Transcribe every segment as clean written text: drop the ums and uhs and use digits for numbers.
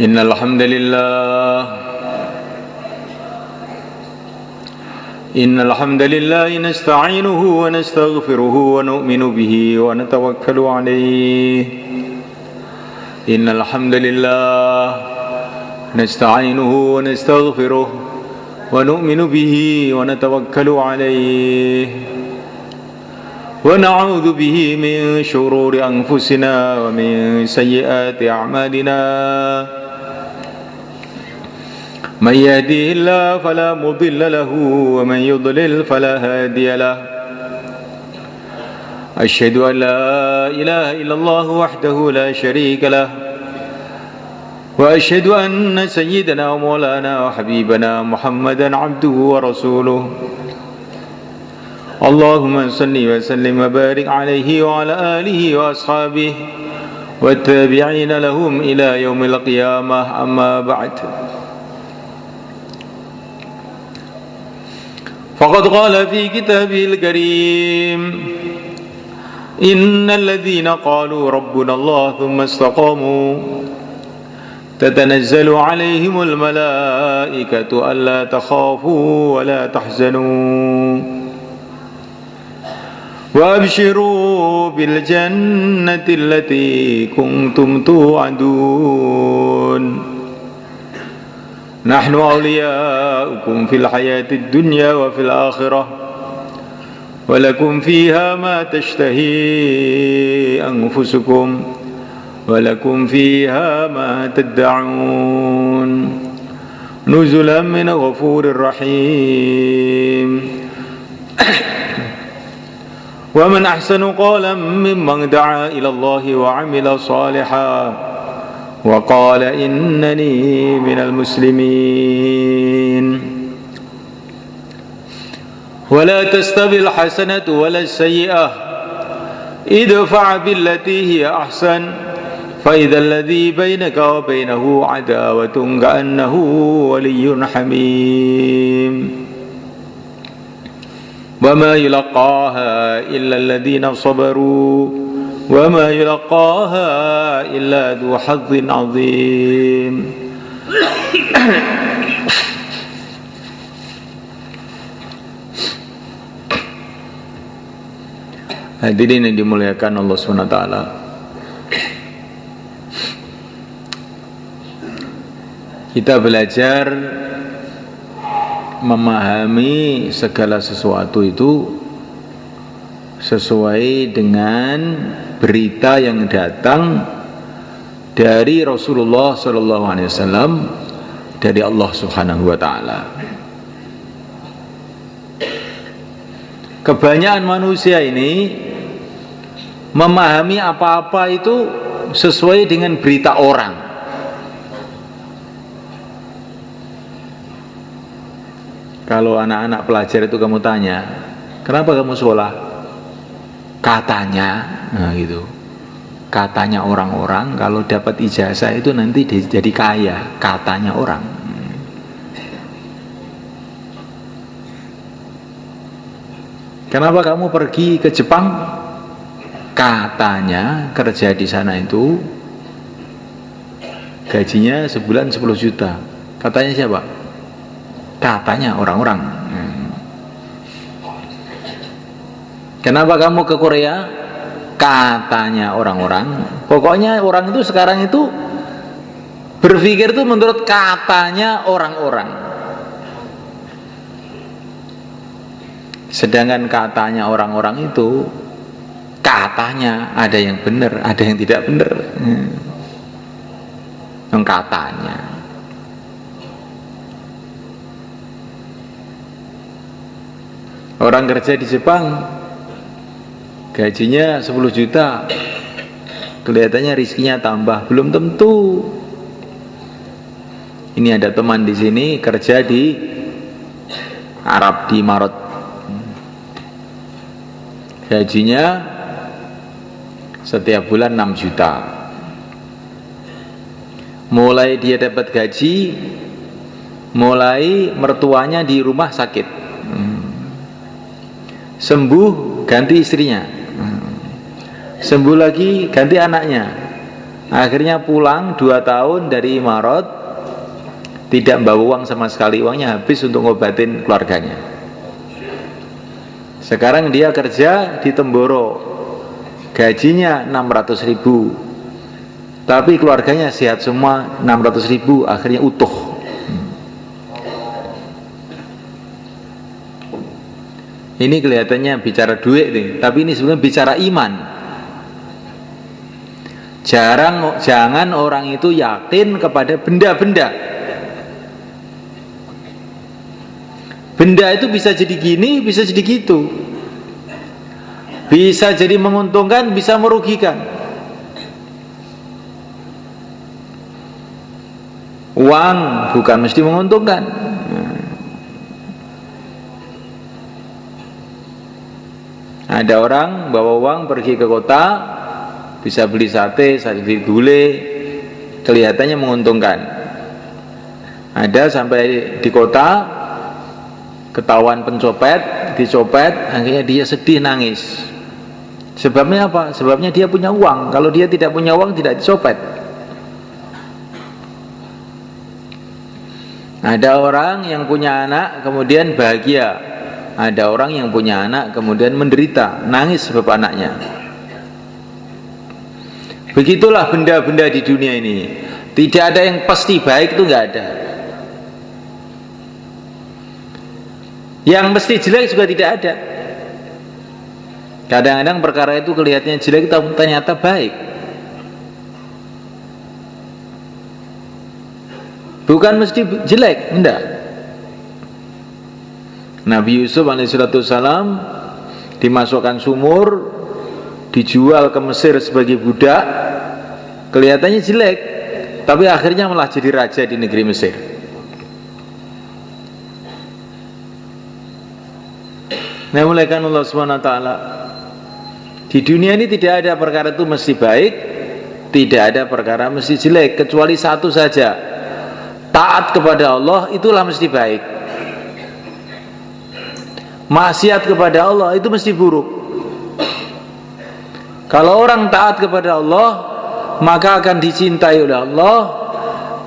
إن الحمد لله نستعينه ونستغفره ونؤمن به ونتوكل عليه. إن الحمد لله نستعينه ونستغفره ونؤمن به ونتوكل عليه ونعوذ به من شرور أنفسنا ومن سيئات أعمالنا. من يهده الله فلا مضل له ومن يضلل فلا هادي له. أشهد أن لا إله إلا الله وحده لا شريك له وأشهد أن سيدنا ومولانا وحبيبنا محمدا عبده ورسوله. اللهم صل وسلم وبارك عليه وعلى آله وأصحابه والتابعين لهم إلى يوم القيامة. أما بعد، فقد قال في كتابه الكريم: إن الذين قالوا ربنا الله ثم استقاموا تتنزل عليهم الملائكة ألا تخافوا ولا تحزنوا وأبشروا بالجنة التي كنتم توعدون. نحن أولياؤكم في الحياة الدنيا وفي الآخرة ولكم فيها ما تشتهي أنفسكم ولكم فيها ما تدعون نزلا من غفور رحيم. ومن أحسن قولا ممن دعا إلى الله وعمل صالحا وقال إنني من المسلمين. ولا تستوي الحسنة ولا السيئة ادفع بالتي هي أحسن فإذا الذي بينك وبينه عداوة كأنه ولي حميم. وما يلقاها إلا الذين صبروا وما يلقاها إلا ذو حظ عظيم. Hadirin yang dimuliakan Allah SWT, kita belajar memahami segala sesuatu itu sesuai dengan berita yang datang dari Rasulullah SAW dari Allah Subhanahu wa Ta'ala. Kebanyakan manusia ini memahami apa-apa itu sesuai dengan berita orang. Kalau anak-anak pelajar itu kamu tanya, kenapa kamu sekolah? Katanya, nah gitu. Katanya orang-orang kalau dapat ijazah itu nanti jadi kaya. Katanya orang. Kenapa kamu pergi ke Jepang? Katanya kerja di sana itu gajinya sebulan 10 juta. Katanya siapa? Katanya orang-orang. Kenapa kamu ke Korea? Katanya orang-orang. Pokoknya orang itu sekarang itu berpikir itu menurut katanya orang-orang. Sedangkan katanya orang-orang itu katanya ada yang benar, ada yang tidak benar. Yang katanya. Orang kerja di Jepang gajinya 10 juta, kelihatannya rizkinya tambah, belum tentu. Ini ada teman di sini kerja di Arab, di Maroc, gajinya setiap bulan 6 juta. Mulai dia dapat gaji, mulai mertuanya di rumah sakit, sembuh ganti istrinya, sembuh lagi ganti anaknya, Akhirnya pulang 2 tahun dari Imarat, tidak bawa uang sama sekali, uangnya habis untuk ngobatin keluarganya. Sekarang dia kerja di Temboro, gajinya 600.000, tapi keluarganya sehat semua, 600.000 akhirnya utuh. Ini kelihatannya bicara duit nih, tapi ini sebenarnya bicara iman. Jangan orang itu yakin kepada benda-benda. Benda itu bisa jadi gini, bisa jadi gitu. Bisa jadi menguntungkan, bisa merugikan. Uang bukan mesti menguntungkan. Ada orang bawa uang pergi ke kota, bisa beli sate, beli gulai, kelihatannya menguntungkan. Ada sampai di kota, ketahuan pencopet, dicopet, akhirnya dia sedih, nangis. Sebabnya apa? Sebabnya dia punya uang. Kalau dia tidak punya uang, tidak dicopet. Ada orang yang punya anak kemudian bahagia. Ada orang yang punya anak kemudian menderita, nangis sebab anaknya. Begitulah benda-benda di dunia ini. Tidak ada yang pasti baik, itu nggak ada. Yang mesti jelek juga tidak ada. Kadang-kadang perkara itu kelihatannya jelek, tapi ternyata baik. Bukan mesti jelek, enggak. Nabi Yusuf alaihissalam dimasukkan sumur, dijual ke Mesir sebagai budak, kelihatannya jelek, tapi akhirnya malah jadi raja di negeri Mesir. Nah, mulaikan Allah SWT, di dunia ini tidak ada perkara itu mesti baik, tidak ada perkara mesti jelek, kecuali satu saja, taat kepada Allah itulah mesti baik. Maksiat kepada Allah itu mesti buruk. Kalau orang taat kepada Allah, maka akan dicintai oleh Allah,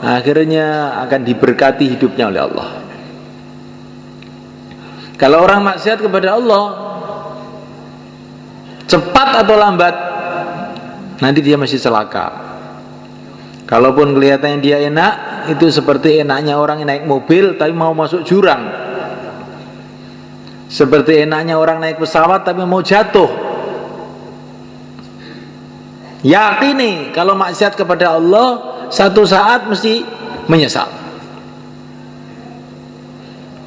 akhirnya akan diberkati hidupnya oleh Allah. Kalau orang maksiat kepada Allah, cepat atau lambat nanti dia masih celaka. Kalaupun kelihatannya dia enak, itu seperti enaknya orang yang naik mobil tapi mau masuk jurang. Seperti enaknya orang naik pesawat tapi mau jatuh. Yakini kalau maksiat kepada Allah satu saat mesti menyesal.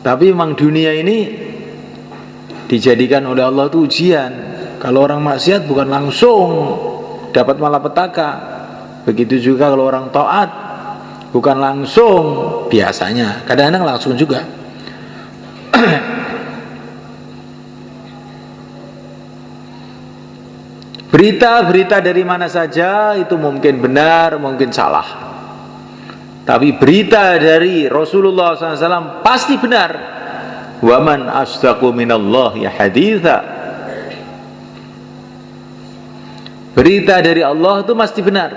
Tapi memang dunia ini dijadikan oleh Allah itu ujian. Kalau orang maksiat bukan langsung dapat malapetaka. Begitu juga kalau orang taat bukan langsung, biasanya kadang-kadang langsung juga. Berita-berita dari mana saja itu mungkin benar, mungkin salah. Tapi berita dari Rasulullah SAW pasti benar. Waman asdaqu minallahi haditha. Berita dari Allah itu pasti benar.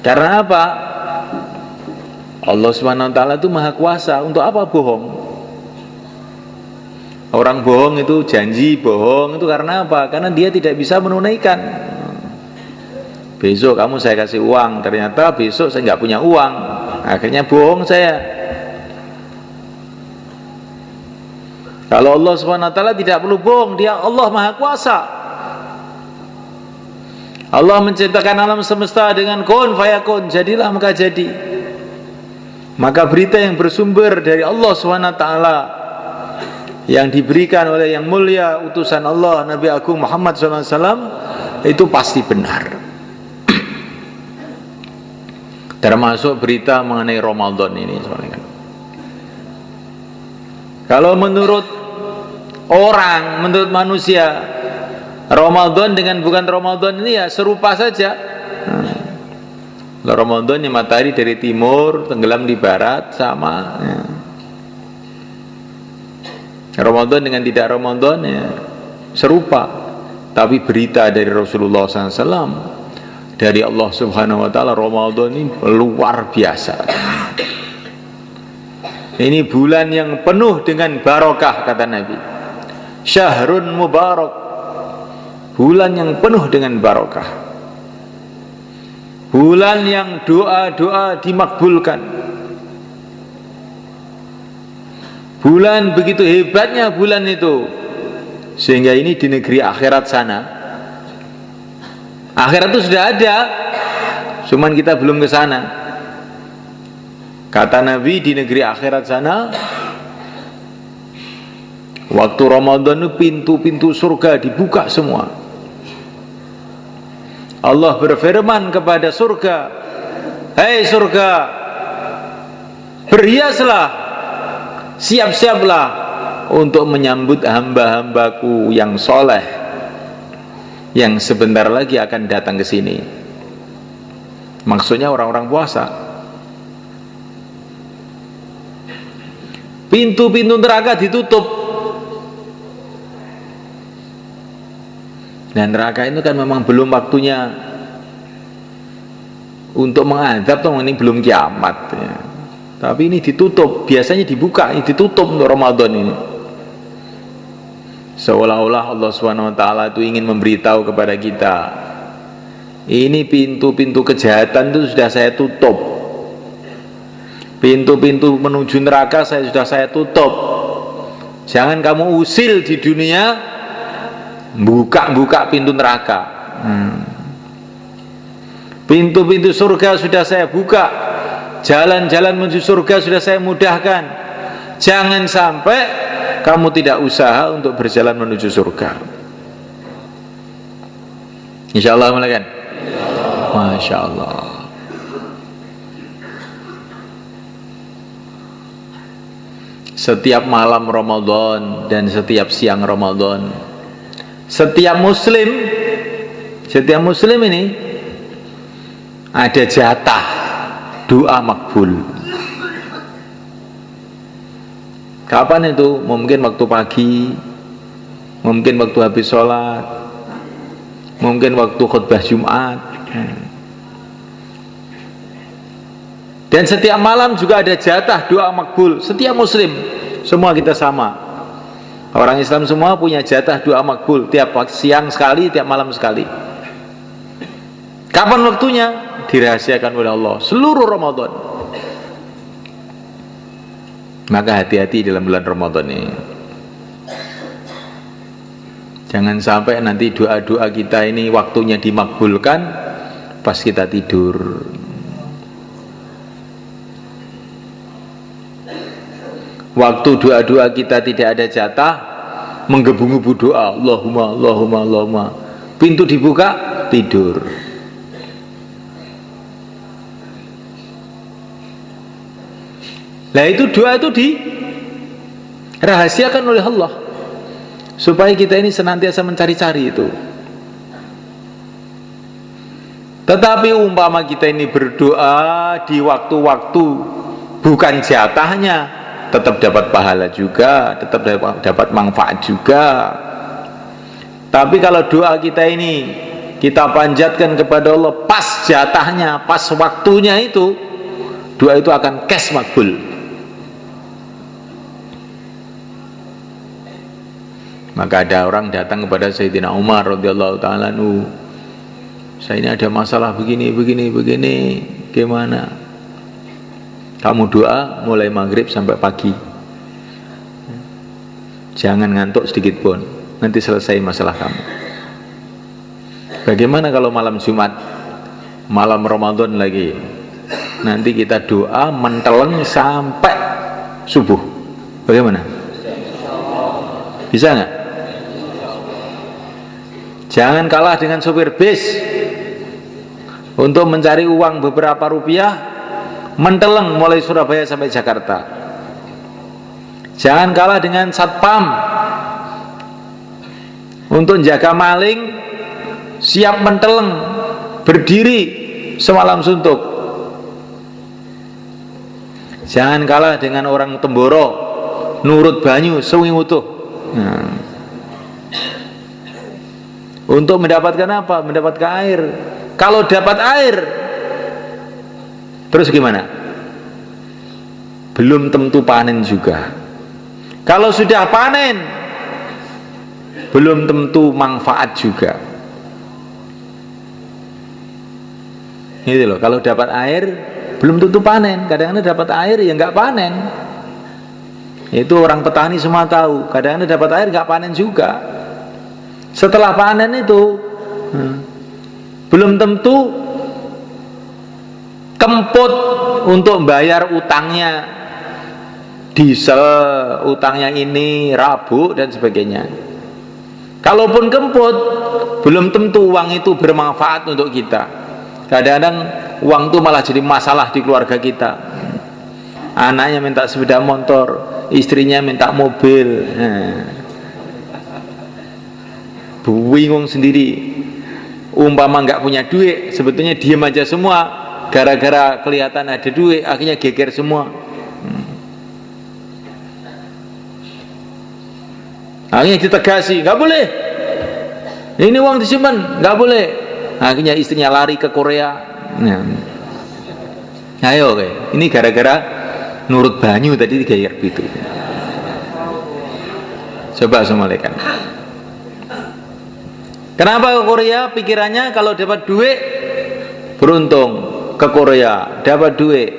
Karena apa? Allah SWT itu maha kuasa. Untuk apa bohong? Orang bohong itu janji bohong itu karena apa? Karena dia tidak bisa menunaikan. Besok kamu saya kasih uang, ternyata besok saya nggak punya uang, akhirnya bohong saya. Kalau Allah SWT tidak perlu bohong, dia Allah maha kuasa. Allah menciptakan alam semesta dengan kun fayakun, jadilah maka jadi. Maka berita yang bersumber dari Allah SWT yang diberikan oleh yang mulia utusan Allah Nabi Agung Muhammad SAW itu pasti benar. Termasuk berita mengenai Ramadan ini. Kalau menurut orang, menurut manusia, Ramadan dengan bukan Ramadan ini ya serupa saja. Ramadan yang matahari dari timur tenggelam di barat sama ya. Ramadan dengan tidak Ramadan ya serupa. Tapi berita dari Rasulullah SAW, dari Allah Subhanahu wa Ta'ala, Ramadan ini luar biasa. Ini bulan yang penuh dengan barokah, kata Nabi. Syahrun mubarak, bulan yang penuh dengan barokah, bulan yang doa-doa dimakbulkan, bulan begitu hebatnya bulan itu, sehingga ini di negeri akhirat sana, akhirat itu sudah ada, cuman kita belum ke sana. Kata Nabi, di negeri akhirat sana, waktu Ramadan itu pintu-pintu surga dibuka semua. Allah berfirman kepada surga, "Hei surga, berhiaslah, siap-siaplah untuk menyambut hamba-hambaku yang soleh, yang sebentar lagi akan datang ke sini." Maksudnya orang-orang puasa. Pintu-pintu neraka ditutup. Dan neraka itu kan memang belum waktunya untuk mengadab, toh ini belum kiamat ya. Tapi ini ditutup, biasanya dibuka, ini ditutup untuk Ramadan ini. Seolah-olah Allah SWT itu ingin memberitahu kepada kita, ini pintu-pintu kejahatan itu sudah saya tutup, pintu-pintu menuju neraka sudah saya tutup. Jangan kamu usil di dunia, buka-buka pintu neraka. Pintu-pintu surga sudah saya buka, jalan-jalan menuju surga sudah saya mudahkan. Jangan sampai kamu tidak usaha untuk berjalan menuju surga. Insya Allah, kan? Masya Allah. Setiap malam Ramadan dan setiap siang Ramadan, setiap muslim ini ada jatah doa makbul. Kapan itu? Mungkin waktu pagi, mungkin waktu habis sholat, mungkin waktu khutbah Jumat. Dan setiap malam juga ada jatah doa makbul. Setiap muslim, semua kita sama. Orang Islam semua punya jatah doa makbul, tiap siang sekali, tiap malam sekali. Kapan waktunya? Dirahasiakan oleh Allah seluruh Ramadan. Maka hati-hati dalam bulan Ramadan ini. Jangan sampai nanti doa-doa kita ini waktunya dimakbulkan pas kita tidur. Waktu doa-doa kita tidak ada jatah, menggebu-gebu doa, Allahumma, Allahumma, Allahumma. Pintu dibuka, tidur. Nah itu doa itu dirahasiakan oleh Allah, supaya kita ini senantiasa mencari-cari itu. Tetapi umpama kita ini berdoa di waktu-waktu bukan jatahnya, tetap dapat pahala juga, tetap dapat manfaat juga. Tapi kalau doa kita ini kita panjatkan kepada Allah pas jatahnya, pas waktunya itu, doa itu akan kes makbul. Maka ada orang datang kepada Sayyidina Umar radhiyallahu ta'ala anhu, saya ini ada masalah begini, gimana? Kamu doa mulai maghrib sampai pagi, jangan ngantuk sedikit pun, nanti selesai masalah kamu. Bagaimana kalau malam Jumat, malam Ramadan lagi, nanti kita doa menteleng sampai subuh, bagaimana? Bisa nggak? Jangan kalah dengan sopir bis untuk mencari uang beberapa rupiah, menteleng mulai Surabaya sampai Jakarta. Jangan kalah dengan satpam untuk jaga maling, siap menteleng, berdiri semalam suntuk. Jangan kalah dengan orang Temboro, nurut banyu sewengi utuh. Untuk mendapatkan apa? Mendapatkan air. Kalau dapat air, terus gimana? Belum tentu panen juga. Kalau sudah panen, belum tentu manfaat juga. Gitu loh. Kalau dapat air, belum tentu panen. Kadang-kadang dapat air ya nggak panen. Itu orang petani semua tahu. Kadang-kadang dapat air nggak panen juga. Setelah panen itu belum tentu kemput untuk bayar utangnya, diesel, utangnya ini, rabuk dan sebagainya. Kalaupun kemput, belum tentu uang itu bermanfaat untuk kita. Kadang-kadang uang itu malah jadi masalah di keluarga kita. Anaknya minta sepeda motor, istrinya minta mobil. Bingung sendiri. Umpama nggak punya duit, sebetulnya diam aja semua. Gara-gara kelihatan ada duit, akhirnya geger semua. Akhirnya ditegasi, nggak boleh. Ini uang disimpan, nggak boleh. Akhirnya istrinya lari ke Korea. Ayo, oke. Ini gara-gara nurut banyu tadi digayak gitu. Coba semalekan. Kenapa ke Korea? Pikirannya kalau dapat duit beruntung. Ke Korea dapat duit,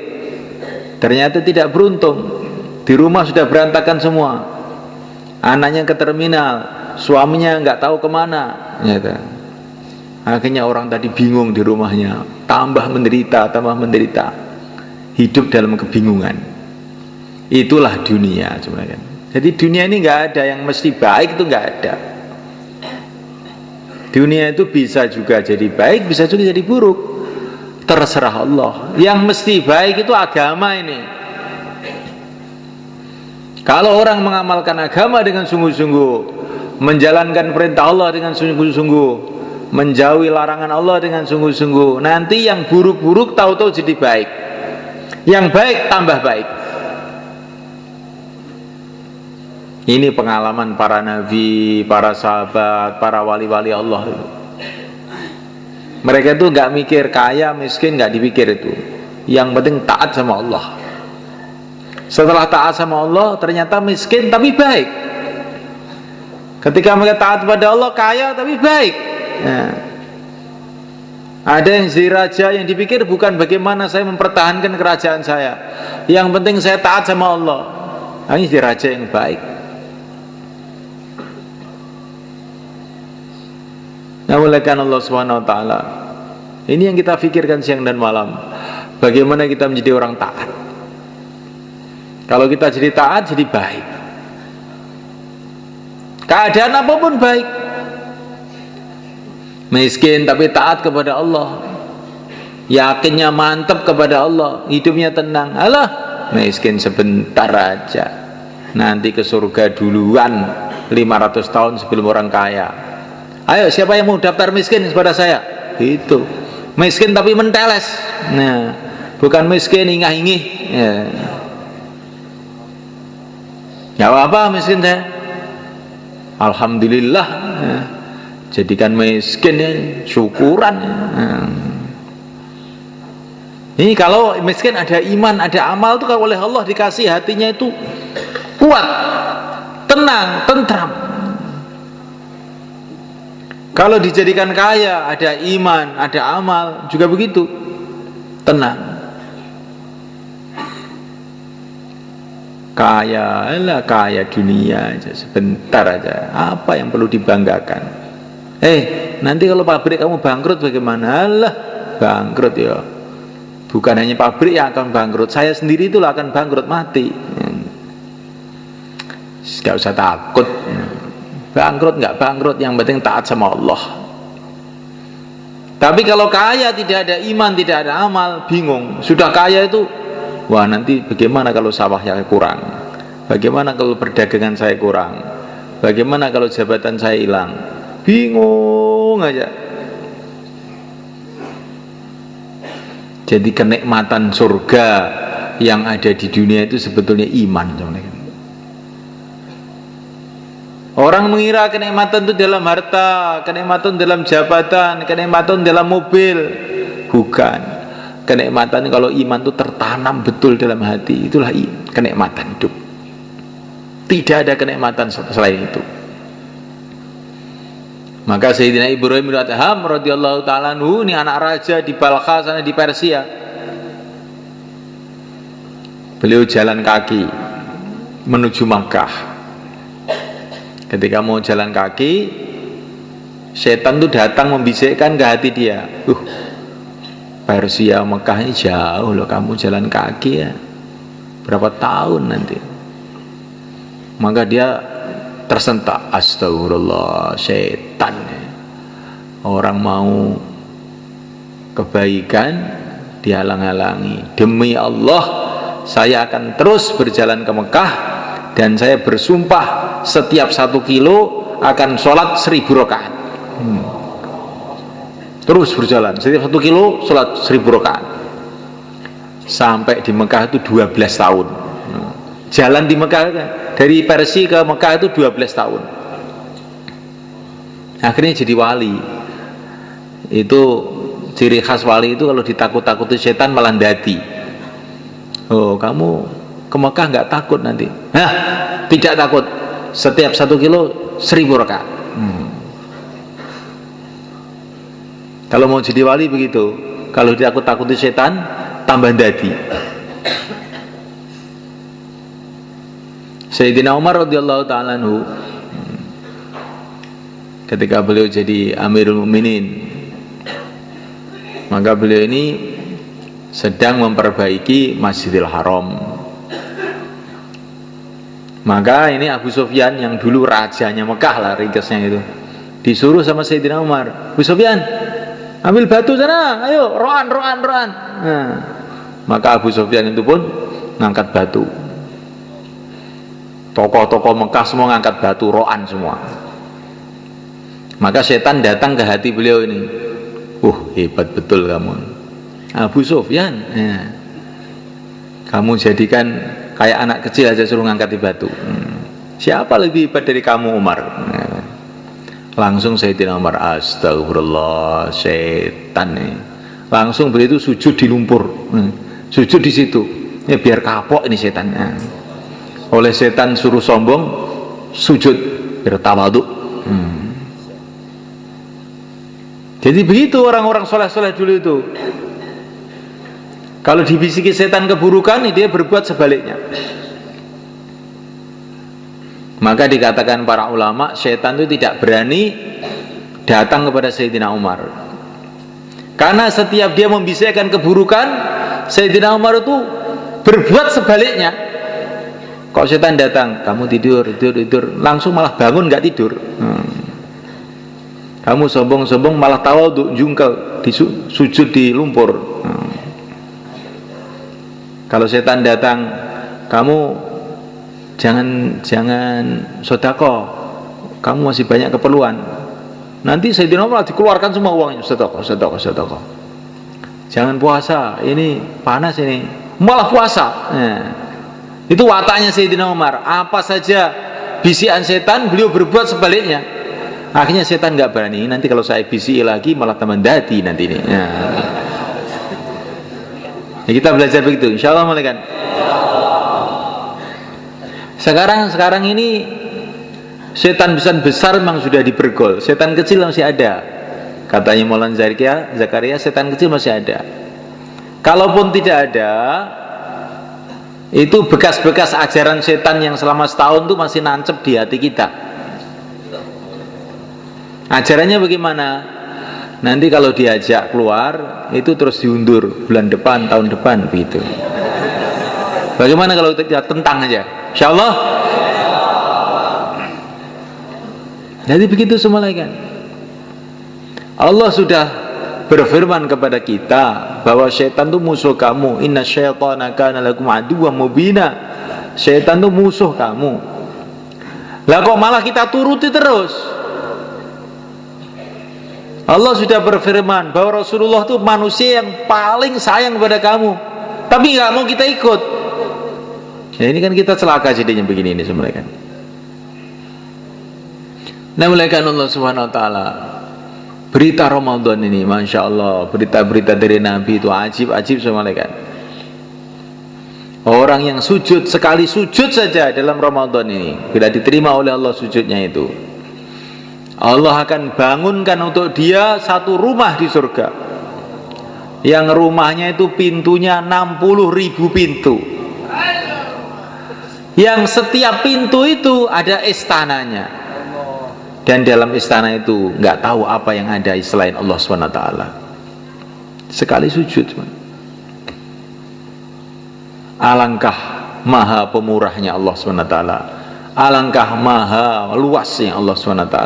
ternyata tidak beruntung. Di rumah sudah berantakan semua. Anaknya ke terminal, suaminya nggak tahu kemana. Akhirnya orang tadi bingung di rumahnya, tambah menderita, hidup dalam kebingungan. Itulah dunia sebenarnya. Jadi dunia ini nggak ada yang mesti baik, itu nggak ada. Dunia itu bisa juga jadi baik, bisa juga jadi buruk. Terserah Allah. Yang mesti baik itu agama ini. Kalau orang mengamalkan agama dengan sungguh-sungguh, menjalankan perintah Allah dengan sungguh-sungguh, menjauhi larangan Allah dengan sungguh-sungguh, nanti yang buruk-buruk tahu-tahu jadi baik, yang baik tambah baik. Ini pengalaman para nabi, para sahabat, para wali-wali Allah itu. Mereka itu nggak mikir kaya miskin, nggak dipikir itu. Yang penting taat sama Allah. Setelah taat sama Allah, ternyata miskin tapi baik. Ketika mereka taat pada Allah, kaya tapi baik. Ada yang jadi raja, yang dipikir bukan bagaimana saya mempertahankan kerajaan saya. Yang penting saya taat sama Allah. Ini jadi raja yang baik. Namuliakan Allah Subhanahu wa taala. Ini yang kita pikirkan siang dan malam. Bagaimana kita menjadi orang taat. Kalau kita jadi taat, jadi baik. Keadaan apapun baik. Miskin tapi taat kepada Allah. Yakinnya mantap kepada Allah, hidupnya tenang. Alah, miskin sebentar aja. Nanti ke surga duluan 500 tahun sebelum orang kaya. Ayo, siapa yang mau daftar miskin kepada saya? Itu miskin tapi menteles. Nah, bukan miskin ingah-ingih. Ya apa miskin saya? Alhamdulillah. Jadikan miskin ya, syukuran. Ini kalau miskin ada iman, ada amal itu kalau oleh Allah dikasih hatinya itu kuat, tenang, tentram. Kalau dijadikan kaya, ada iman, ada amal, juga begitu, tenang. Kaya, lah kaya dunia aja, sebentar aja. Apa yang perlu dibanggakan? Nanti kalau pabrik kamu bangkrut bagaimana? Alah, bangkrut ya. Bukan hanya pabrik yang akan bangkrut, saya sendiri itulah akan bangkrut, mati. Gak usah takut. Bangkrut nggak bangkrut, yang penting taat sama Allah. Tapi kalau kaya tidak ada iman, tidak ada amal, bingung. Sudah kaya itu, wah nanti bagaimana kalau sawahnya kurang? Bagaimana kalau perdagangan saya kurang? Bagaimana kalau jabatan saya hilang? Bingung aja. Jadi kenikmatan surga yang ada di dunia itu sebetulnya iman. Orang Orang mengira kenikmatan itu dalam harta, kenikmatan dalam jabatan, kenikmatan dalam mobil. Bukan. Kenikmatan kalau iman itu tertanam betul dalam hati, itulah kenikmatan hidup. Tidak ada kenikmatan selain itu. Maka Sayyidina Ibrahim bin Adham radhiyallahu ta'ala anhu, ini anak raja di Balkha sana di Persia. Beliau jalan kaki menuju Makkah. Ketika mau jalan kaki, setan itu datang membisikkan ke hati dia, Persia Mekah ini jauh loh, kamu jalan kaki ya berapa tahun nanti. Maka dia tersentak, astagfirullah, setan. Orang mau kebaikan dihalang-halangi. Demi Allah, saya akan terus berjalan ke Mekah, dan saya bersumpah setiap 1 kilo akan sholat 1000 rakaat. Terus berjalan, setiap 1 kilo sholat 1000 rakaat. Sampai di Mekah itu 12 tahun. Jalan di Mekah, dari Persia ke Mekah itu 12 tahun. Akhirnya jadi wali. Itu ciri khas wali itu, kalau ditakut-takuti setan malah dadi. Oh, kamu ke Mekah nggak takut nanti? Nah, tidak takut. Setiap 1 kilo 1000 rakaat. Kalau mau jadi wali begitu. Kalau ditakut-takuti setan, tambah dadi. Sayyidina Umar radhiyallahu ta'ala anhu, ketika beliau jadi Amirul Mukminin, maka beliau ini sedang memperbaiki Masjidil Haram. Maka ini Abu Sufyan yang dulu rajanya Mekah lah, ringkasnya itu, disuruh sama Sayyidina Umar, Abu Sufyan, ambil batu sana, ayo, roan. Nah, maka Abu Sufyan itu pun ngangkat batu. Tokoh-tokoh Mekah semua ngangkat batu, roan semua. Maka setan datang ke hati beliau ini, hebat betul kamu, Abu Sufyan. Kamu jadikan kayak anak kecil aja suruh ngangkat batu. Siapa lebih hebat dari kamu, Umar? Langsung Sayyidina Umar, astagfirullah, setan nih. Langsung beliau itu sujud di lumpur, sujud di situ. Ya biar kapok ini setan. Oleh setan suruh sombong, sujud biar tawadhu. Jadi begitu orang-orang soleh-soleh dulu itu. Kalau dibisiki setan keburukan, dia berbuat sebaliknya. Maka dikatakan para ulama, setan itu tidak berani datang kepada Sayyidina Umar. Karena setiap dia membisikkan keburukan, Sayyidina Umar itu berbuat sebaliknya. Kok setan datang, kamu tidur, langsung malah bangun nggak tidur. Kamu sombong-sombong malah tawadhu, jungkel, sujud di lumpur. Kalau setan datang, kamu jangan sedekah, kamu masih banyak keperluan. Nanti Sayyidina Umar dikeluarkan semua uangnya, sedekah. Jangan puasa, ini panas ini, malah puasa. Itu wataknya Sayyidina Umar. Apa saja bisikan setan, beliau berbuat sebaliknya. Akhirnya setan nggak berani. Nanti kalau saya bisiki lagi malah tambah dadi nanti ini. Ya, kita belajar begitu, insya Allah mulai kan. Sekarang ini setan besar memang sudah dibergol, setan kecil masih ada. Katanya Maulana Zakaria, setan kecil masih ada. Kalaupun tidak ada, itu bekas-bekas ajaran setan yang selama setahun itu masih nancep di hati kita. Ajarannya bagaimana? Nanti kalau diajak keluar, itu terus diundur bulan depan, tahun depan, begitu. Bagaimana kalau kita tentang aja? Insya Allah. Jadi begitu semua lagi kan. Allah sudah berfirman kepada kita bahwa syaitan itu musuh kamu. Inna syaitana kana lakum aduwwan mubina. Syaitan itu musuh kamu. Lah kok malah kita turuti terus? Allah sudah berfirman bahwa Rasulullah itu manusia yang paling sayang kepada kamu, tapi nggak mau kita ikut. Ya ini kan kita celaka jadinya begini ini sebenarnya kan. Namuliakan Allah Subhanahu wa taala. Berita Ramadan ini, Masya Allah, berita-berita dari Nabi itu ajib-ajib sama malaikat. Orang yang sujud, sekali sujud saja dalam Ramadan ini, bila diterima oleh Allah sujudnya itu, Allah akan bangunkan untuk dia satu rumah di surga, yang rumahnya itu pintunya 60.000 pintu, yang setiap pintu itu ada istananya, dan dalam istana itu nggak tahu apa yang ada selain Allah SWT. Sekali sujud, alangkah maha pemurahnya Allah SWT, alangkah maha luasnya Allah SWT,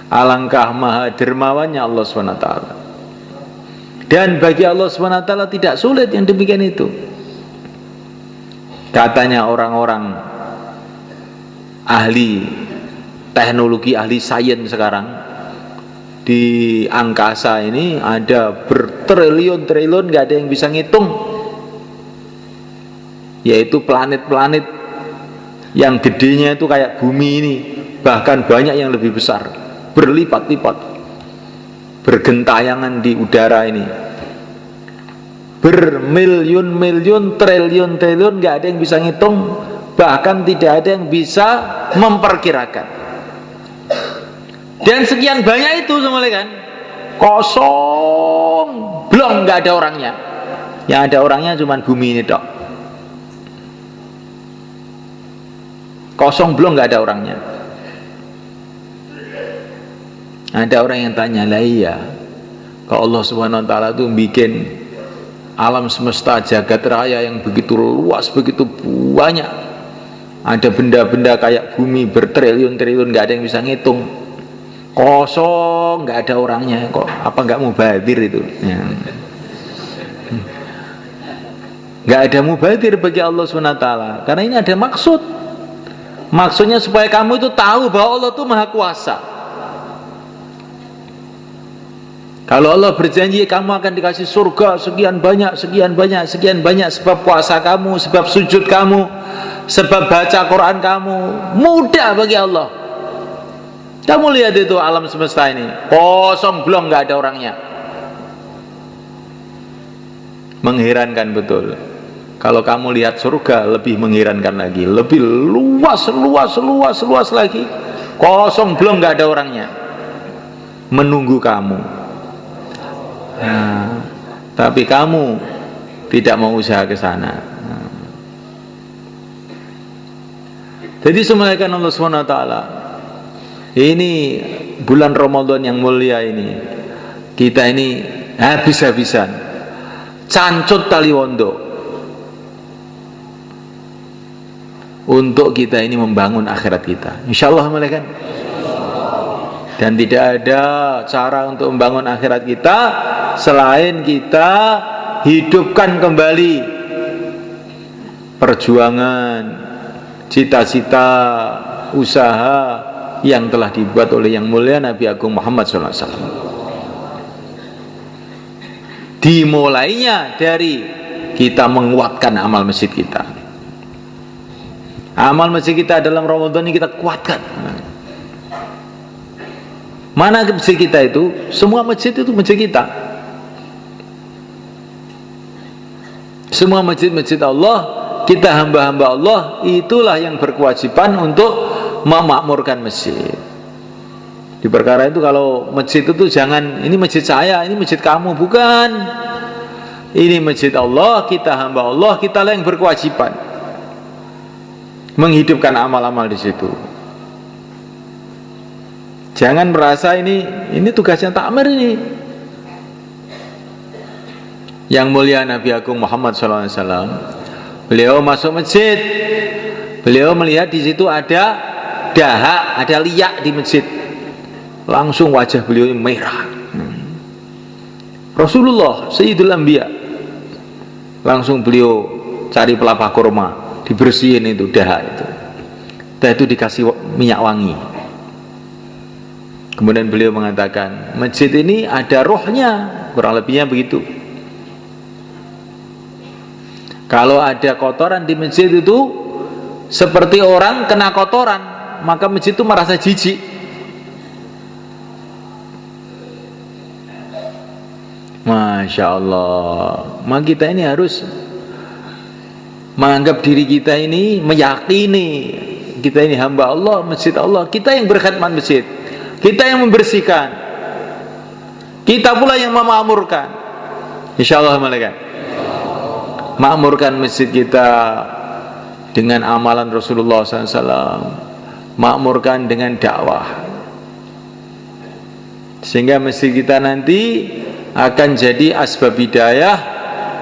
alangkah maha dermawannya Allah SWT. Dan bagi Allah SWT tidak sulit yang demikian itu. Katanya orang-orang ahli teknologi, ahli sains sekarang, di angkasa ini ada bertriliun-triliun, gak ada yang bisa ngitung, yaitu planet-planet yang gedenya itu kayak bumi ini, bahkan banyak yang lebih besar, berlipat-lipat, bergentayangan di udara ini, bermiliun-miliun, triliun-triliun, gak ada yang bisa ngitung, bahkan tidak ada yang bisa memperkirakan. Dan sekian banyak itu semuanya kan kosong, belum, nggak ada orangnya. Yang ada orangnya cuma bumi ini dok, kosong, belum, nggak ada orangnya. Ada orang yang tanya, lah iya, kalau Allah Subhanahu Wa Taala itu bikin alam semesta jagat raya yang begitu luas, begitu banyak, ada benda-benda kayak bumi bertriliun-triliun, nggak ada yang bisa ngitung, kosong, nggak ada orangnya, kok apa nggak mubadir itu ya. Nggak ada mubadir bagi Allah SWT, karena ini ada maksud. Maksudnya supaya kamu itu tahu bahwa Allah itu maha kuasa. Kalau Allah berjanji kamu akan dikasih surga sekian banyak, sekian banyak, sekian banyak, sebab puasa kamu, sebab sujud kamu, sebab baca Quran kamu, mudah bagi Allah. Kamu lihat itu alam semesta ini kosong, belum, nggak ada orangnya. Mengherankan betul. Kalau kamu lihat surga, lebih mengherankan lagi, lebih luas lagi, kosong, belum, nggak ada orangnya, menunggu kamu. Nah, tapi kamu tidak mau usaha ke sana. Nah. Jadi semuanya Allah Subhanahu Wa Taala. Ini bulan Ramadan yang mulia ini, kita ini habis-habisan cancut tali wondo untuk kita ini membangun akhirat kita, insyaallah malaikat. Dan tidak ada cara untuk membangun akhirat kita selain kita hidupkan kembali perjuangan, cita-cita, usaha yang telah dibuat oleh yang mulia Nabi Agung Muhammad SAW. Dimulainya dari kita menguatkan amal masjid kita. Amal masjid kita dalam Ramadan ini kita kuatkan. Mana masjid kita itu? Semua masjid itu masjid kita. Semua masjid-masjid Allah, kita hamba-hamba Allah, itulah yang berkewajiban untuk memakmurkan masjid. Di perkara itu kalau masjid itu jangan ini masjid saya, ini masjid kamu, bukan. Ini masjid Allah, kita hamba Allah, kita lah yang berkewajiban menghidupkan amal-amal di situ. Jangan merasa ini tugasnya takmir ini. Yang mulia Nabi Agung Muhammad SAW, beliau masuk masjid, beliau melihat di situ ada dahak, ada liak di masjid, langsung wajah beliau merah. Rasulullah Sayyidul Anbiya, langsung beliau cari pelapa kurma, dibersihin itu dahak itu, dan itu dikasih minyak wangi. Kemudian beliau mengatakan, masjid ini ada rohnya, kurang lebihnya begitu. Kalau ada kotoran di masjid itu seperti orang kena kotoran, maka masjid itu merasa jijik. Masya Allah. Maka kita ini harus menganggap diri kita ini, meyakini kita ini hamba Allah, masjid Allah, kita yang berkhidmat masjid, kita yang membersihkan, kita pula yang memakmurkan. Insyaallah malaikat makmurkan masjid kita dengan amalan Rasulullah SAW, makmurkan dengan dakwah, sehingga masjid kita nanti akan jadi asbab hidayah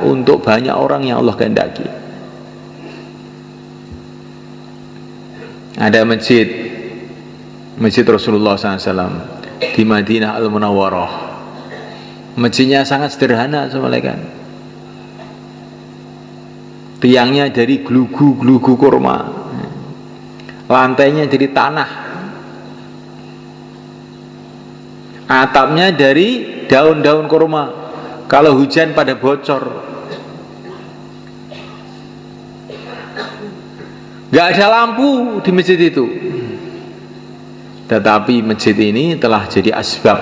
untuk banyak orang yang Allah kehendaki. Ada masjid Rasulullah SAW di Madinah Al-Munawwarah. Masjidnya sangat sederhana, malaikat. Tiangnya dari gelugu kurma, lantainya dari tanah, atapnya dari daun-daun kurma. Kalau hujan pada bocor. Gak ada lampu di masjid itu. Tetapi masjid ini telah jadi asbab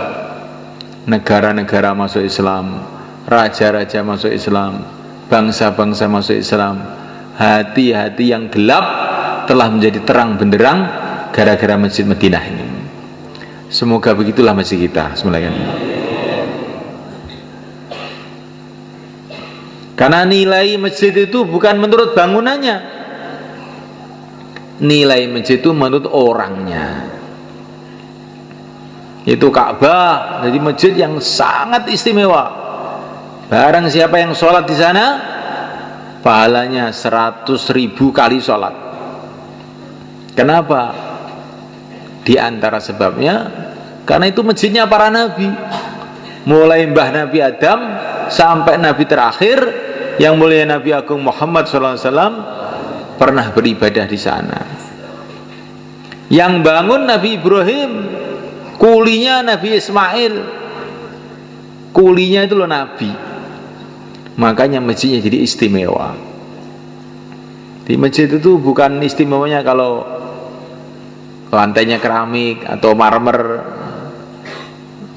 negara-negara masuk Islam, raja-raja masuk Islam, bangsa-bangsa masuk Islam. Hati-hati yang gelap telah menjadi terang benderang gara-gara masjid Madinah ini. Semoga begitulah masjid kita. Bismillahirrahmanirrahim. Karena nilai masjid itu bukan menurut bangunannya, nilai masjid itu menurut orangnya. Itu Ka'bah, jadi masjid yang sangat istimewa. Barang siapa yang sholat di sana, pahalanya 100.000 kali sholat. Kenapa? Di antara sebabnya, karena itu masjidnya para nabi, mulai mbah Nabi Adam sampai nabi terakhir yang mulia Nabi Agung Muhammad SAW pernah beribadah di sana. Yang bangun Nabi Ibrahim, kulinya Nabi Ismail, kulinya itu loh nabi. Makanya masjidnya jadi istimewa. Di masjid itu bukan istimewanya kalau lantainya keramik atau marmer,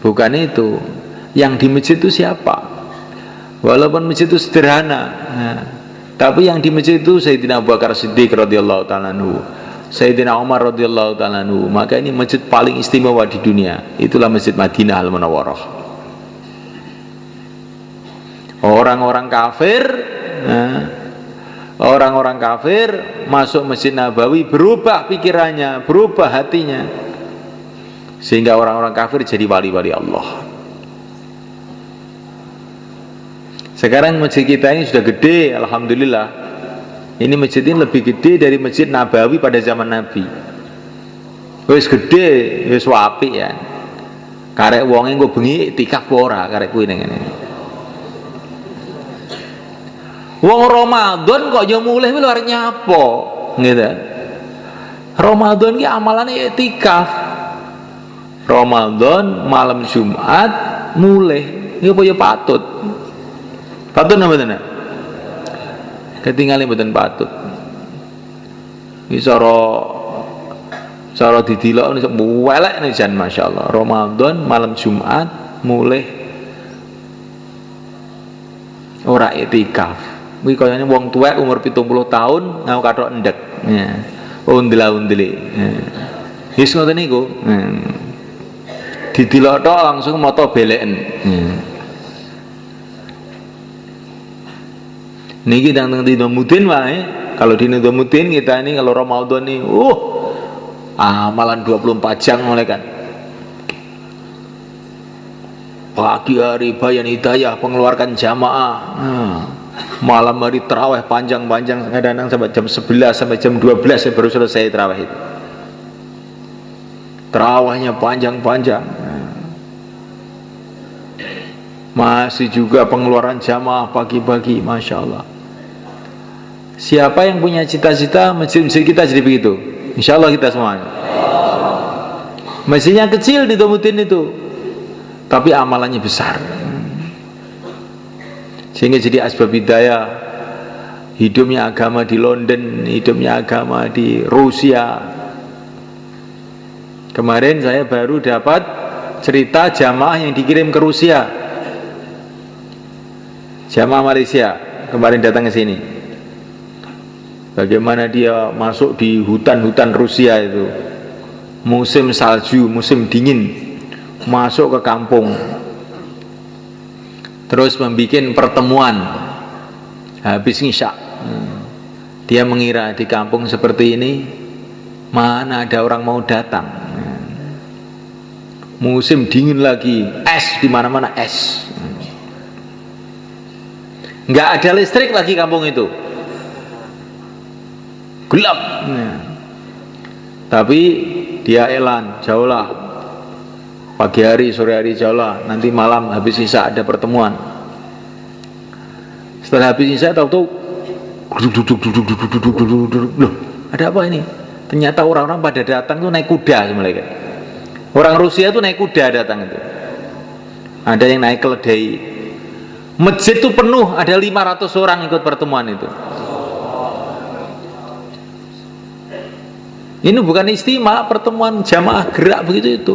bukan itu. Yang di masjid itu siapa? Walaupun masjid itu sederhana, tapi yang di masjid itu Sayyidina Abu Bakar Siddiq radhiyallahu ta'ala anhu, Sayyidina Umar radhiyallahu ta'ala anhu. Maka ini masjid paling istimewa di dunia. Itulah Masjid Madinah Al-Munawwarah. Orang-orang kafir, orang-orang kafir masuk Masjid Nabawi, berubah pikirannya, berubah hatinya, sehingga orang-orang kafir jadi wali-wali Allah. Sekarang masjid kita ini sudah gede, alhamdulillah. Ini masjid ini lebih gede dari Masjid Nabawi pada zaman Nabi. Wis gede, wis apik ya. Karek wonge engko bengi iktikaf ora karek kuwi ngene. Wong Ramadan kok yo mulih kuwi arep nyapo, gitu. Ramadan ki amalane iktikaf. Ramadan malam Jumat mulih, iki apa yo patut. Patut napa tenan? Ketinggalan mboten patut. Iki cara didilok niku welek jan masyaallah. Ramadan malam Jumat mulih ora iktikaf. Kuwi kayane wong tuwek umur 70 tahun ngau kathok endek. Ya. Undela-undeli. Wis ngoten niku. Didilok tok langsung mata beleken. Niki tentang Nizamuddin wae. Kalau di Nizamuddin kita ini kalau Ramadan nih, amalan 24 jam malaikat. Pagi hari bayan hidayah, pengeluarkan jamaah. Malam hari tarawih panjang-panjang, kadang-kadang sampai jam 11 sampai jam 12 ya baru selesai tarawih itu. Tarawihnya panjang-panjang. Masih juga pengeluaran jamaah pagi-pagi, masya Allah. Siapa yang punya cita-cita masjid-masjid kita jadi begitu? Insya Allah kita semuanya. Masjidnya kecil di Nizamuddin itu, tapi amalannya besar, sehingga jadi asbab hidayah. Hidupnya agama di London, hidupnya agama di Rusia. Kemarin saya baru dapat cerita jamaah yang dikirim ke Rusia. Jamaah Malaysia kemarin datang ke sini. Bagaimana dia masuk di hutan-hutan Rusia itu, musim salju, musim dingin, masuk ke kampung, terus membuat pertemuan habis ngisya. Dia mengira di kampung seperti ini mana ada orang mau datang. Musim dingin lagi, es di mana-mana es. Nggak ada listrik lagi kampung itu, gelap. Tapi dia elan, jauhlah, pagi hari, sore hari jauhlah, nanti malam habis isya ada pertemuan. Setelah habis isya tahu-tahu, loh, ada apa ini? Ternyata orang-orang pada datang tuh naik kuda semuanya. Orang Rusia tuh naik kuda datang itu. Ada yang naik keledai. Masjid itu penuh, ada 500 orang ikut pertemuan itu. Ini bukan istimewa, pertemuan jamaah gerak begitu itu.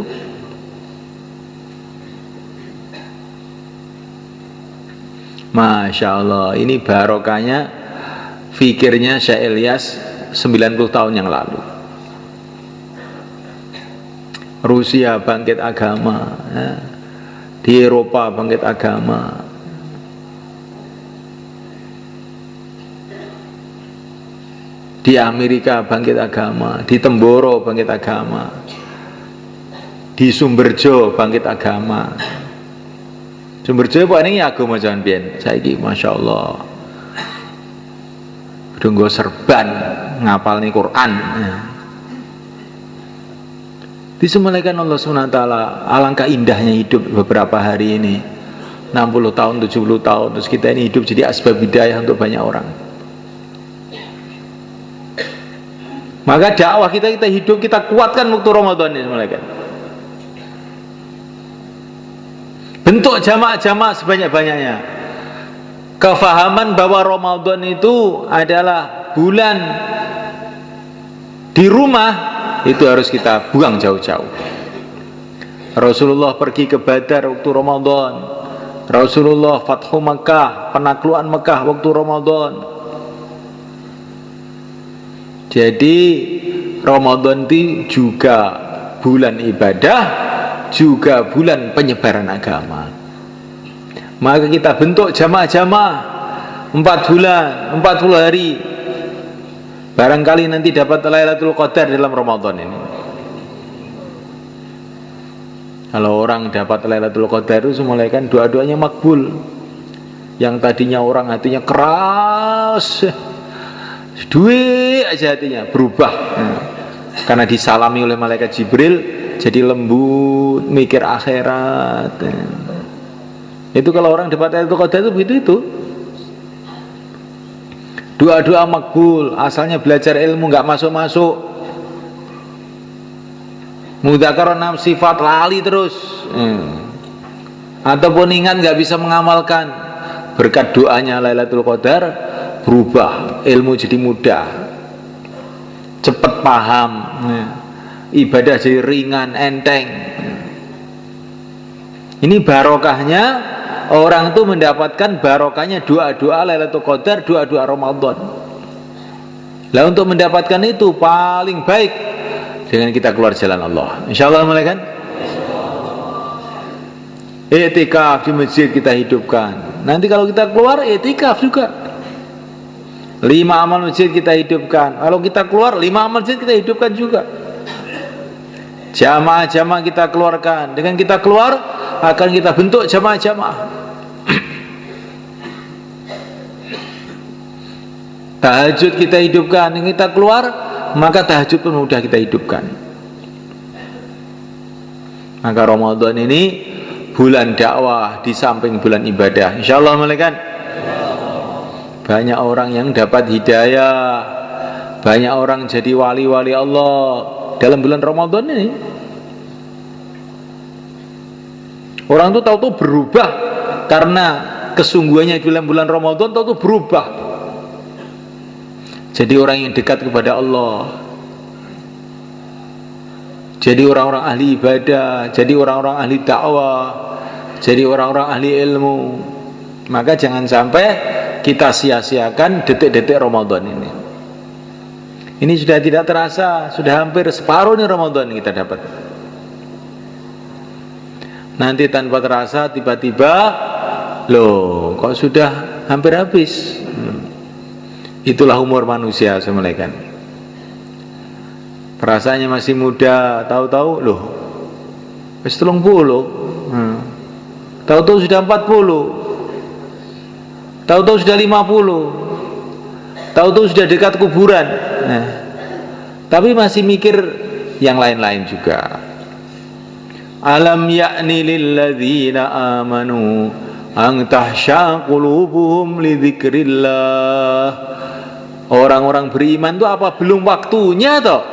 Masya Allah, ini barokahnya fikirnya Syekh Ilyas 90 tahun yang lalu. Rusia bangkit agama, di Eropa bangkit agama. Di Amerika bangkit agama, di Temboro bangkit agama, di Sumberjo bangkit agama. Sumberjo apa ini agama jangan biyen. Saiki Masya Allah udah nggo serban ngapal nih Quran. Disemelehkan Allah SWT. Alangkah indahnya hidup beberapa hari ini, 60 tahun, 70 tahun, terus kita ini hidup jadi asbab hidayah untuk banyak orang. Maka dakwah kita hidup, kita kuatkan waktu Ramadan ini semuanya. Bentuk jamaah-jamaah sebanyak-banyaknya. Kefahaman bahwa Ramadan itu adalah bulan di rumah, itu harus kita buang jauh-jauh. Rasulullah pergi ke Badar waktu Ramadan. Rasulullah Fathu Makkah, penaklukan Mekah waktu Ramadan. Jadi Ramadan itu juga bulan ibadah, juga bulan penyebaran agama. Maka kita bentuk jamaah-jamaah 4 bulan, 40 hari. Barangkali nanti dapat Lailatul Qadar dalam Ramadan ini. Kalau orang dapat Lailatul Qadar itu semula kan doa-doanya makbul. Yang tadinya orang hatinya keras, duit aja hatinya berubah, karena disalami oleh malaikat Jibril jadi lembut, mikir akhirat. Itu kalau orang dapat Lailatul Qadar itu begitu itu. Doa-doa makbul, asalnya belajar ilmu nggak masuk-masuk. Mudzakarah 6 sifat lali terus. Ataupun ingat nggak bisa mengamalkan. Berkat doanya Lailatul Qadar berubah, ilmu jadi mudah, cepat paham, ibadah jadi ringan, enteng. Ini barokahnya orang itu mendapatkan barokahnya doa-doa Lailatul Qadar, doa-doa Ramadan. Lah untuk mendapatkan itu paling baik dengan kita keluar jalan Allah. Insyaallah malaikat. I'tikaf di masjid kita hidupkan. Nanti kalau kita keluar i'tikaf juga. 5 amal masjid kita hidupkan. Kalau kita keluar 5 amal masjid kita hidupkan juga. Jamaah-jamaah kita keluarkan. Dengan kita keluar akan kita bentuk jamaah-jamaah. Tahajud kita hidupkan. Dengan kita keluar maka tahajud pun mudah kita hidupkan. Maka Ramadan ini bulan dakwah di samping bulan ibadah. Insyaallah malaikat. Banyak orang yang dapat hidayah, banyak orang jadi wali-wali Allah dalam bulan Ramadan ini. Orang itu tahu-tahu berubah karena kesungguhannya dalam bulan Ramadan, tahu-tahu berubah. Jadi orang yang dekat kepada Allah, jadi orang-orang ahli ibadah, jadi orang-orang ahli dakwah, jadi orang-orang ahli ilmu. Maka jangan sampai kita sia-siakan detik-detik Ramadan ini. Ini sudah tidak terasa, sudah hampir separuh nih Ramadan kita dapat. Nanti tanpa terasa tiba-tiba, loh kok sudah hampir habis. Itulah umur manusia semulaikan. Perasaannya masih muda, tahu-tahu loh wis 30. Tahu-tahu sudah 40. Tahu-tahu sudah 50. Tahu-tahu sudah dekat kuburan. Nah, tapi masih mikir yang lain-lain juga. Alam ya'ni lilladzina amanu an tahsya qulubuhum li dzikrillah. Orang-orang beriman itu apa belum waktunya toh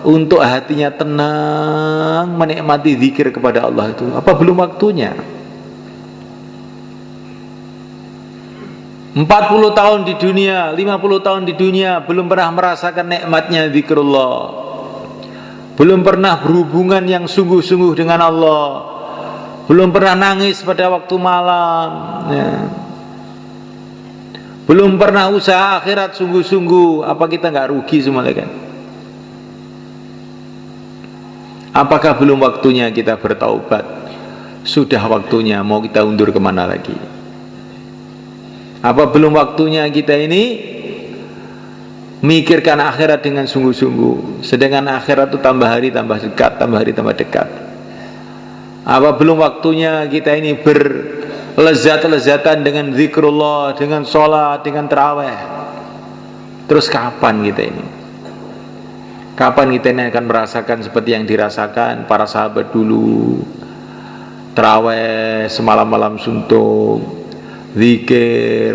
untuk hatinya tenang menikmati zikir kepada Allah itu? Apa belum waktunya? 40 tahun di dunia, 50 tahun di dunia belum pernah merasakan nikmatnya zikrullah. Belum pernah berhubungan yang sungguh-sungguh dengan Allah. Belum pernah nangis pada waktu malam ya. Belum pernah usaha akhirat sungguh-sungguh. Apa kita nggak rugi semua kan? Apakah belum waktunya kita bertaubat? Sudah waktunya, mau kita undur kemana lagi? Apa belum waktunya kita ini mikirkan akhirat dengan sungguh-sungguh? Sedangkan akhirat itu tambah hari tambah dekat, tambah hari tambah dekat. Apa belum waktunya kita ini berlezat-lezatan dengan zikrullah, dengan sholat, dengan tarawih? Terus kapan kita ini? Kapan kita ini akan merasakan seperti yang dirasakan para sahabat dulu? Tarawih semalam-malam suntuk, zikir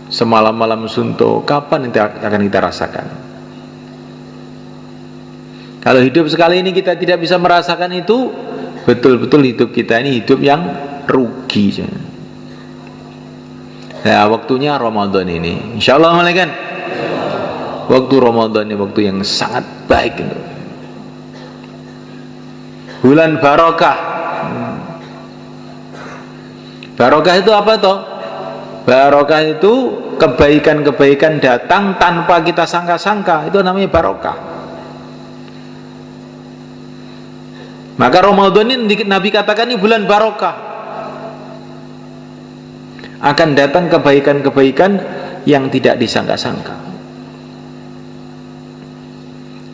semalam-malam suntuk. Kapan itu akan kita rasakan? Kalau hidup sekali ini kita tidak bisa merasakan itu, betul-betul hidup kita ini hidup yang rugi. Nah, waktunya Ramadan ini, insya Allah malaikat. Waktu Ramadan ini waktu yang sangat baik itu. Bulan barokah. Barokah itu apa toh? Barokah itu kebaikan-kebaikan datang tanpa kita sangka-sangka. Itu namanya barokah. Maka Ramadan ini Nabi katakan ini bulan barokah. Akan datang kebaikan-kebaikan yang tidak disangka-sangka.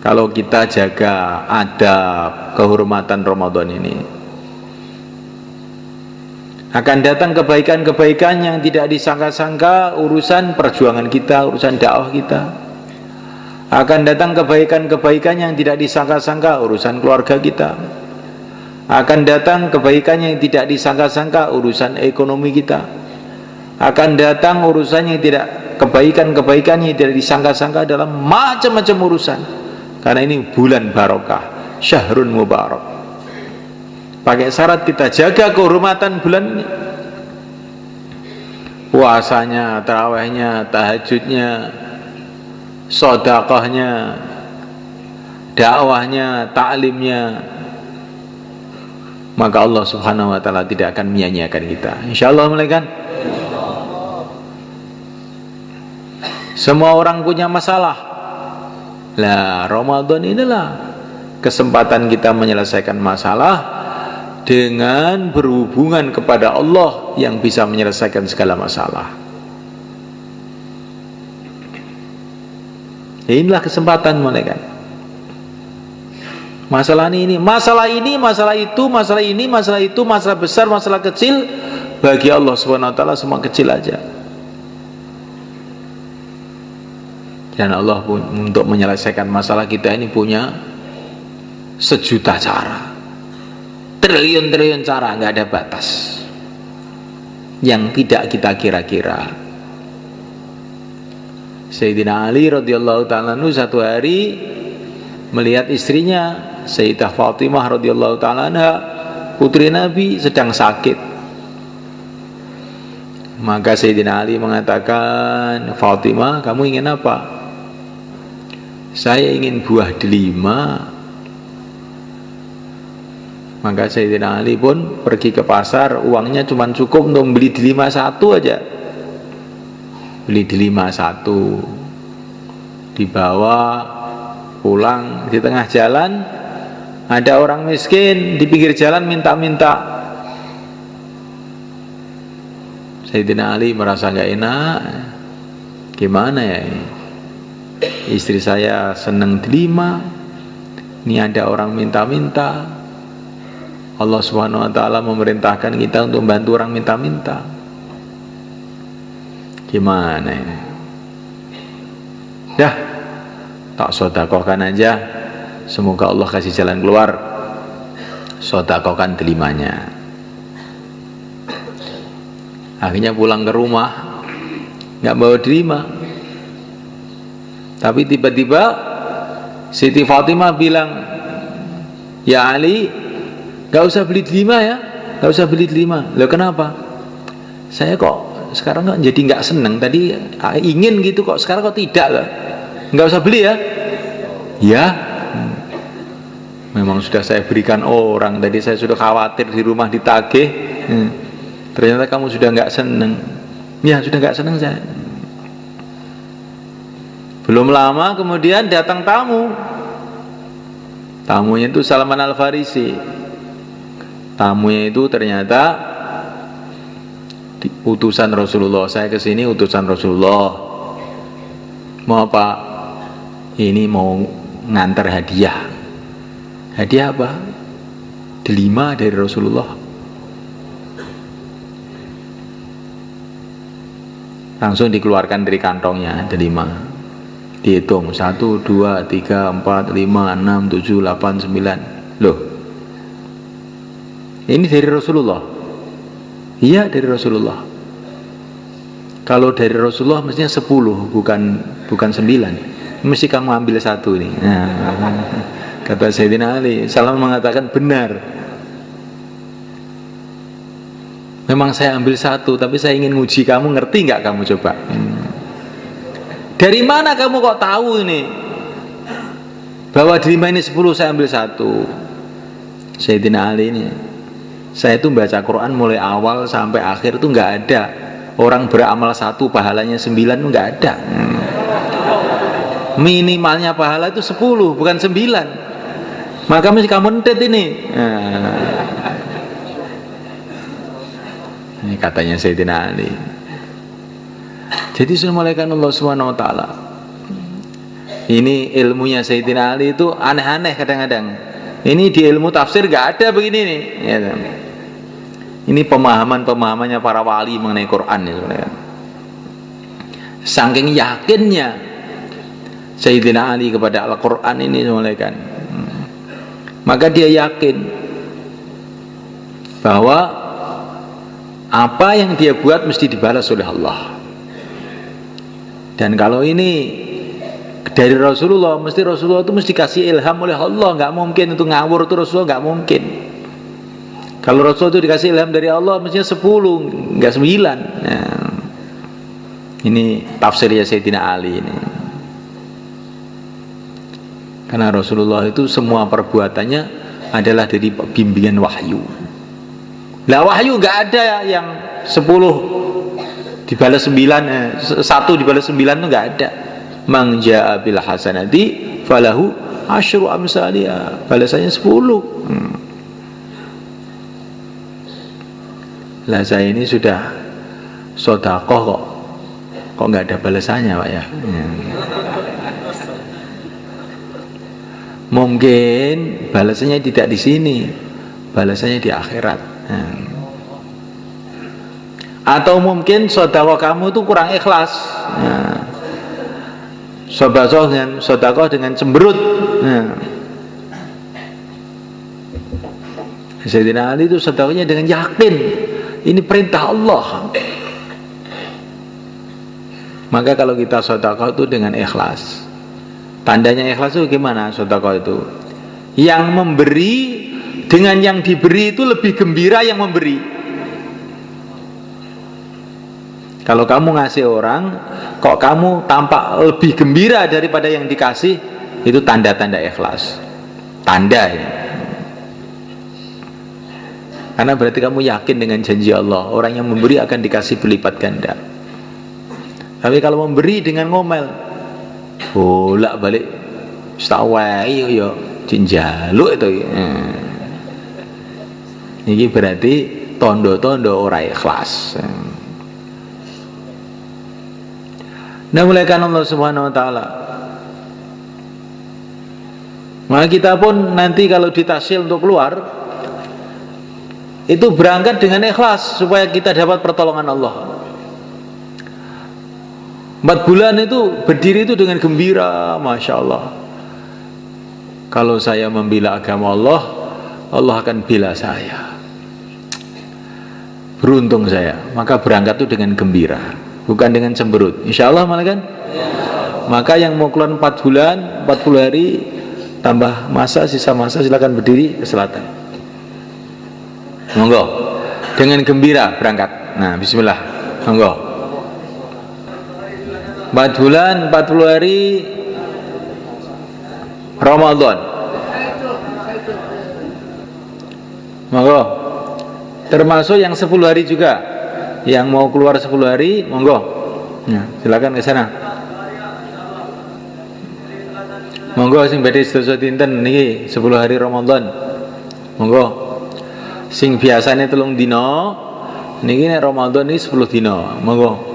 Kalau kita jaga adab kehormatan Ramadan ini, akan datang kebaikan-kebaikan yang tidak disangka-sangka. Urusan perjuangan kita, urusan dakwah kita. Akan datang kebaikan-kebaikan yang tidak disangka-sangka. Urusan keluarga kita. Akan datang kebaikan yang tidak disangka-sangka. Urusan ekonomi kita. Akan datang urusan yang tidak, kebaikan-kebaikan yang tidak disangka-sangka dalam macam-macam urusan. Karena ini bulan barokah, syahrun mubarak. Pakai syarat kita jaga kehormatan bulan ini. Puasanya, tarawihnya, tahajudnya, sedekahnya, dakwahnya, taklimnya. Maka Allah Subhanahu wa taala tidak akan menyia-nyiakan kita. Insyaallah malaikat. Semua orang punya masalah. Lah, Ramadan inilah kesempatan kita menyelesaikan masalah dengan berhubungan kepada Allah yang bisa menyelesaikan segala masalah. Inilah kesempatan malaikat. Masalah ini, masalah itu, masalah ini, masalah itu, masalah besar, masalah kecil, bagi Allah Subhanahu wa taala semua kecil aja. Dan Allah pun untuk menyelesaikan masalah kita ini punya sejuta cara, triliun-triliun cara, nggak ada batas yang tidak kita kira-kira. Sayyidina Ali radhiyallahu ta'ala anhu satu hari melihat istrinya Sayyidah Fatimah radhiyallahu ta'ala anha, putri Nabi, sedang sakit. Maka Sayyidina Ali mengatakan, Fatimah, kamu ingin apa? Saya ingin buah delima. Maka Sayyidina Ali pun pergi ke pasar, uangnya cuma cukup untuk beli delima satu aja. Beli delima satu, dibawa pulang. Di tengah jalan ada orang miskin di pinggir jalan minta-minta. Sayyidina Ali merasa gak enak, gimana ya ini? Istri saya seneng delima, ini ada orang minta-minta. Allah Subhanahu wa ta'ala memerintahkan kita untuk membantu orang minta-minta. Gimana ini? Dah, tak sedekahkan aja, semoga Allah kasih jalan keluar. Sedekahkan delimanya. Akhirnya pulang ke rumah, nggak bawa delima. Tapi tiba-tiba Siti Fatimah bilang, ya Ali, nggak usah beli delima ya, nggak usah beli delima. Loh kenapa? Saya kok sekarang kok jadi nggak seneng. Tadi ingin gitu kok, sekarang kok tidak lah. Nggak usah beli ya. Ya, memang sudah saya berikan orang. Tadi saya sudah khawatir di rumah ditagih. Ternyata kamu sudah nggak seneng. Ya sudah nggak seneng saya. Belum lama kemudian datang tamu. Tamunya itu Salman Al-Farisi. Tamunya itu ternyata utusan Rasulullah. Saya kesini utusan Rasulullah. Mau apa? Ini mau ngantar hadiah. Hadiah apa? Delima dari Rasulullah. Langsung dikeluarkan dari kantongnya delima. Dihitung 1, 2, 3, 4, 5, 6, 7, 8, 9. Loh, ini dari Rasulullah? Iya dari Rasulullah. Kalau dari Rasulullah mestinya 10, bukan 9. Mesti kamu ambil 1 nih. Nah, kata Sayyidina Ali, Salman mengatakan benar. Memang saya ambil 1, tapi saya ingin nguji kamu, ngerti nggak kamu coba? Dari mana kamu kok tahu ini? Bahwa delima ini 10, saya ambil 1. Sayyidina Ali ini, saya itu baca Quran mulai awal sampai akhir itu nggak ada orang beramal 1 pahalanya 9 itu nggak ada. Minimalnya pahala itu 10, bukan 9. Maka mesti kamu entet ini. Ini katanya Sayyidina Ali. Jadi sudah mulaikan Allah Subhanahu wa ta'ala. Ini ilmunya Sayyidina Ali itu aneh-aneh kadang-kadang. Ini di ilmu tafsir gak ada begini nih. Ini pemahamannya para wali mengenai Quran ya. Saking yakinnya Sayyidina Ali kepada Al-Quran ini mulaikan. Maka dia yakin bahwa apa yang dia buat mesti dibalas oleh Allah. Dan kalau ini dari Rasulullah, mesti Rasulullah itu mesti kasih ilham oleh Allah. Nggak mungkin itu ngawur, itu Rasulullah nggak mungkin. Kalau Rasulullah itu dikasih ilham dari Allah mestinya 10, nggak 9. Nah, ini tafsirnya Sayyidina Ali ini. Karena Rasulullah itu semua perbuatannya adalah dari bimbingan wahyu. Lah wahyu nggak ada yang 10 dibalas 9, 1 dibalas 9 itu nggak ada. Man jaa bil hasanati falahu asyru amsalihha. Balasannya 10. Lah saya ini sudah sedekah kok nggak ada balasannya Pak ya. Mungkin balasannya tidak di sini, balasannya di akhirat. Atau mungkin sedekah kamu itu kurang ikhlas. Sedekah dengan cemberut. Sayyidina Ali itu sedekahnya dengan yakin ini perintah Allah. Maka kalau kita sedekah itu dengan ikhlas. Tandanya ikhlas itu gimana sedekah itu? Yang memberi dengan yang diberi itu lebih gembira yang memberi. Kalau kamu ngasih orang, kok kamu tampak lebih gembira daripada yang dikasih, itu tanda-tanda ikhlas. Tanda ya. Karena berarti kamu yakin dengan janji Allah, orang yang memberi akan dikasih berlipat ganda. Tapi kalau memberi dengan ngomel, bolak balik stawai yo jinjaluk itu. Ini berarti tondo-tondo ora ikhlas. Nah, mulaikan Allah Subhanahu wa taala. Maka kita pun nanti kalau ditasil untuk keluar, itu berangkat dengan ikhlas supaya kita dapat pertolongan Allah. 4 bulan itu berdiri itu dengan gembira, Masya Allah. Kalau saya membela agama Allah, Allah akan bela saya. Beruntung saya. Maka berangkat itu dengan gembira, bukan dengan cemberut. Insya Allah malah kan. Maka yang mau keluar 4 bulan, 40 hari, tambah masa, sisa masa, silakan berdiri ke selatan. Monggo, dengan gembira berangkat. Nah, bismillah, monggo. 4 bulan, 40 hari Ramadan. Monggo. Termasuk yang 10 hari juga. Yang mau keluar 10 hari, monggo. Nah, silakan ke sana. Monggo sing badhe sedasa dinten niki 10 hari Ramadan. Monggo. Sing biasane 3 dina niki nek Ramadan iki 10 dina. Monggo.